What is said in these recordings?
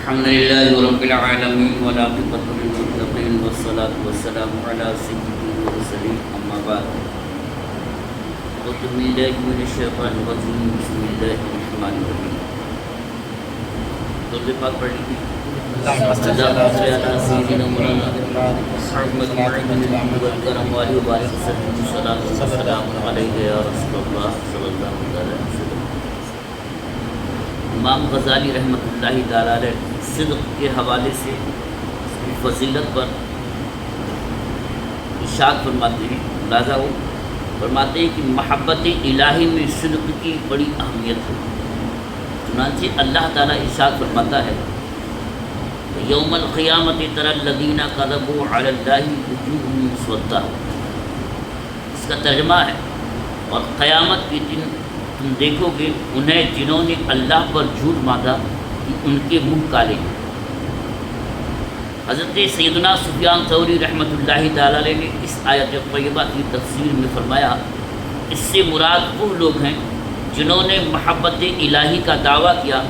الحمد لله رب العالمين والعاقبة للمتقين والصلاة والسلام على سيد المرسلين أما بعد أعوذ بالله من الشيطان الرجيم بسم الله الرحمن الرحيم درود پاک پڑھ لیجیے اللهم صل على سيدنا مولانا محمد والكرم والي وبارك وسلم الصلاة والسلام عليك يا رسول الله صلى الله عليه وسلم. امام غزالی رحمۃ اللہ تعالی علیہ صدق کے حوالے سے فضیلت پر ارشاد فرماتے ہیں، ملاحظہ ہو فرماتے ہیں کہ محبت الہی میں صدق کی بڑی اہمیت ہے. چنانچہ اللہ تعالیٰ ارشاد فرماتا ہے یوم القیامت تری الذین کذبوا علی اللہ وجوہہم مسودۃ. اس کا ترجمہ ہے اور قیامت کے دن تم دیکھو گے انہیں جنہوں نے اللہ پر جھوٹ باندھا کہ ان کے منہ کالے ہیں. حضرت سیدنا سفیان ثوری رحمۃ اللہ تعالی علیہ نے اس آیت طیبہ کی تفسیر میں فرمایا اس سے مراد وہ لوگ ہیں جنہوں نے محبت الہی کا دعویٰ کیا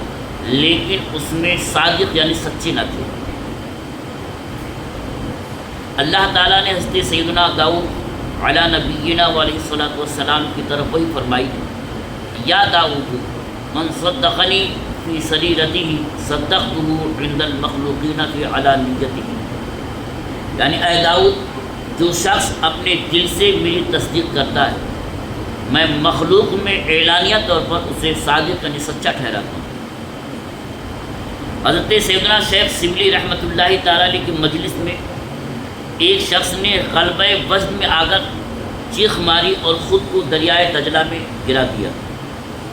لیکن اس میں صادق یعنی سچے نہ تھے. اللہ تعالیٰ نے حضرت سیدنا داؤد علی نبینا علیہ الصلوۃ والسلام کی طرف وہی فرمائی یا داؤد من صدقنی فی سریرتہ صدقتہ عند المخلوقین فی علانیتہ. یعنی اے داؤد جو شخص اپنے دل سے میری تصدیق کرتا ہے میں مخلوق میں اعلانیہ طور پر اسے صادق یعنی سچا ٹھہراتا ہوں. حضرت سیدنا شیخ شبلی رحمۃ اللہ تعالیٰ علیہ کی مجلس میں ایک شخص نے غلبہ وزن میں آ کر چیخ ماری اور خود کو دریائے دجلہ میں گرا دیا.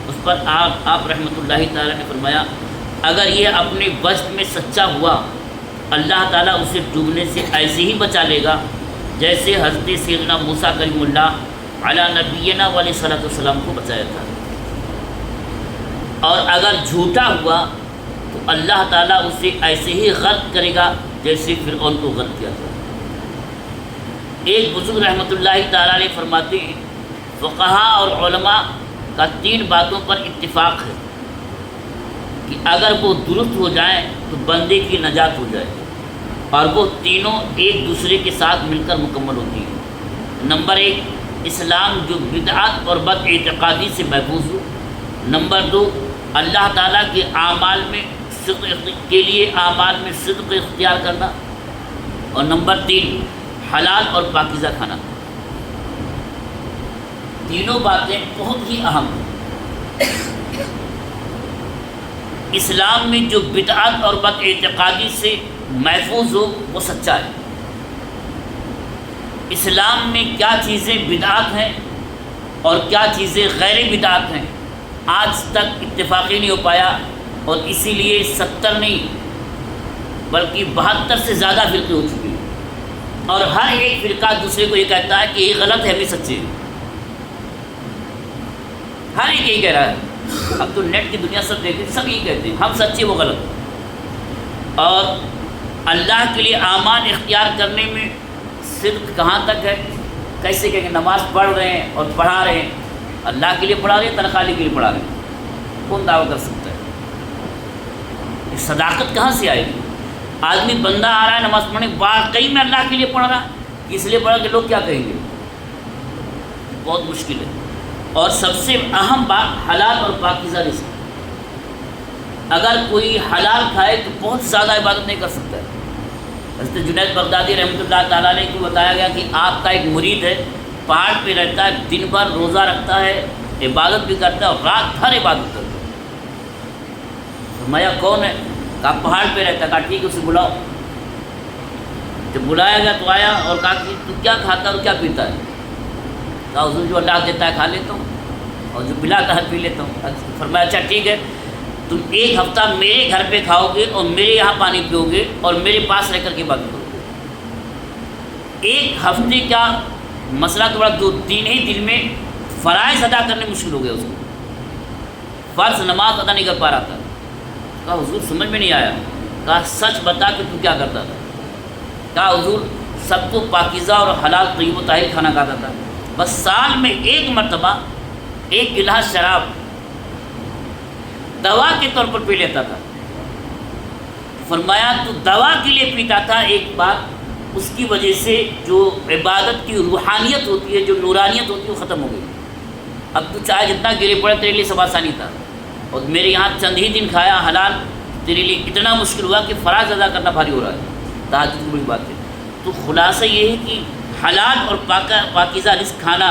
اس پر آپ رحمۃ اللہ تعالیٰ نے فرمایا اگر یہ اپنے وزن میں سچا ہوا اللہ تعالیٰ اسے ڈوبنے سے ایسے ہی بچا لے گا جیسے حضرت سیدنا موسیٰ کلیم اللہ علی نبینا علیہ الصلوۃ والسلام کو بچایا تھا. اور اگر جھوٹا ہوا تو اللہ تعالیٰ اسے ایسے ہی غرق کرے گا جیسے فرعون کو غرق کیا تھا. ایک بزرگ رحمۃ اللہ تعالیٰ علیہ فرماتے ہیں فقہا اور علماء کا 3 باتوں پر اتفاق ہے کہ اگر وہ درست ہو جائیں تو بندے کی نجات ہو جائے اور وہ تینوں ایک دوسرے کے ساتھ مل کر مکمل ہوتی ہیں. نمبر 1 اسلام جو بدعات اور بد اعتقادی سے محفوظ ہو. نمبر 2 اللہ تعالیٰ کے اعمال میں صدق کے لیے اعمال میں صدق اختیار کرنا. اور نمبر 3 حلال اور پاکیزہ کھانا. تینوں باتیں بہت ہی اہم ہیں. اسلام میں جو بدعات اور بد اعتقادی سے محفوظ ہو وہ سچا ہے. اسلام میں کیا چیزیں بدعات ہیں اور کیا چیزیں غیر بدعات ہیں آج تک اتفاقی نہیں ہو پایا اور اسی لیے 70 نہیں بلکہ 72 سے زیادہ فرقے ہو چکے ہیں اور ہر ایک فرقہ دوسرے کو یہ کہتا ہے کہ یہ غلط ہے ہم سچے ہیں. ہر ایک یہی کہہ رہا ہے. اب تو نیٹ کی دنیا سب دیکھتے ہیں سب یہی کہتے ہیں ہم سچے وہ غلط. اور اللہ کے لیے اعمال اختیار کرنے میں صدق کہاں تک ہے؟ کیسے کہیں گے نماز پڑھ رہے ہیں اور پڑھا رہے ہیں اللہ کے لیے پڑھا رہے ہیں تنخواہ کے لیے پڑھا رہے ہیں کون دعویٰ کر سکتا ہے؟ صداقت کہاں سے آئے گی؟ آدمی بندہ آ رہا ہے نماز پڑھنے واقعی میں اللہ کے لیے پڑھ رہا ہے اس لیے پڑھا کہ لوگ کیا کہیں گے؟ بہت مشکل ہے. اور سب سے اہم بات حلال اور پاکیزہ رزق. اگر کوئی حلال کھائے تو بہت زیادہ عبادت نہیں کر سکتا ہے. حضرت جنید بغدادی رحمۃ اللہ تعالیٰ علیہ کو بتایا گیا کہ آپ کا ایک مرید ہے پہاڑ پہ رہتا ہے دن بھر روزہ رکھتا ہے عبادت بھی کرتا ہے اور رات بھر عبادت کرتا ہے. فرمایا کون ہے؟ کہا پہاڑ پہ رہتا ہے. کہا ٹھیک ہے اسے بلاؤ. جب بلایا گیا تو آیا اور کہا کہ تو کیا کھاتا ہے اور کیا پیتا ہے؟ کہا حضور جو اللہ دیتا ہے کھا لیتا ہوں اور جو پلاتا ہے پی لیتا ہوں. فرمایا اچھا ٹھیک ہے تم 1 ہفتہ میرے گھر پہ کھاؤ گے اور میرے یہاں پانی پیو گے اور میرے پاس رہ کر کے بات کرو گے. 1 ہفتے کا مسئلہ تو بڑا 2-3 ہی دن میں فرائض ادا کرنے مشکل ہو گیا اس کو. فرض نماز ادا نہیں کر پا رہا تھا. کہا حضور سمجھ میں نہیں آیا. کہا سچ بتا کہ تو کیا کرتا تھا؟ کہا حضور سب کو پاکیزہ اور حلال طیب و طاہر کھانا کھاتا تھا بس سال میں 1 مرتبہ 1 گلاس شراب دوا کے طور پر پی لیتا تھا. فرمایا تو دوا کے لیے پیتا تھا، ایک بات اس کی وجہ سے جو عبادت کی روحانیت ہوتی ہے، جو نورانیت ہوتی ہے، وہ ختم ہو گئی۔ اب تو چاہے جتنا گرے پڑے تیرے لیے سب آسانی تھا، اور میرے یہاں چند ہی دن کھایا حلال، تیرے لیے اتنا مشکل ہوا کہ فراز ادا کرنا بھاری ہو رہا ہے، تہجد کی بڑی بات ہے۔ تو خلاصہ یہ ہے کہ حلال اور پاکیزہ رزق کھانا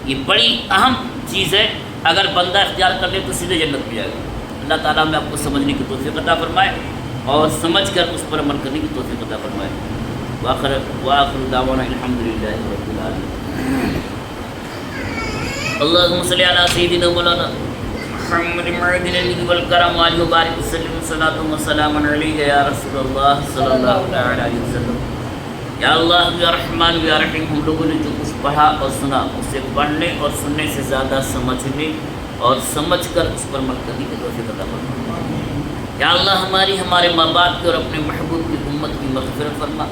یہ بڑی اہم چیز ہے، اگر بندہ اختیار کر لے تو سیدھے جنت میں جائے گا۔ اللہ تعالیٰ میں آپ کو سمجھنے کی توفیق عطا فرمائے اور سمجھ کر اس پر عمل کرنے کی توفیق عطا فرمائے۔ وآخر دعوانا الحمدللہ رب العالمین۔ اللہم صلی علی سیدنا مولانا محمد معدن النبی والکرم وآلہ وبارک وسلم صلاۃ و سلام علیہ یا رسول اللہ صلی اللہ علیہ وسلم۔ یا اللہ یا رحمان یا رحیم، ہم لوگوں نے جو کچھ پڑھا اور سنا اسے پڑھنے اور سننے سے زیادہ سمجھنے اور سمجھ کر اس پر عمل کرنے کی توفیق عطا فرما۔ یا اللہ ہمارے ماں باپ کی اور اپنے محبوب کی امت کی مغفرت فرما۔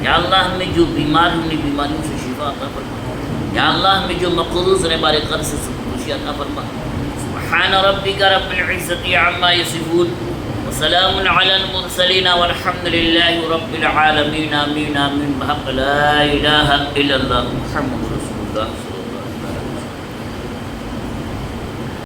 یا اللہ ہمیں جو بیمار ہیں انہیں بیماریوں سے شفا عطا فرما۔ یا اللہ ہمیں جو مقروض ہیں بارے قرض سے خوشی عطا فرما۔ سبحان ربک رب العزة عما یصفون وسلام علی المرسلین والحمد للہ رب العالمین۔ آمین آمین بحق لا الہ الا اللہ محمد رسول اللہ۔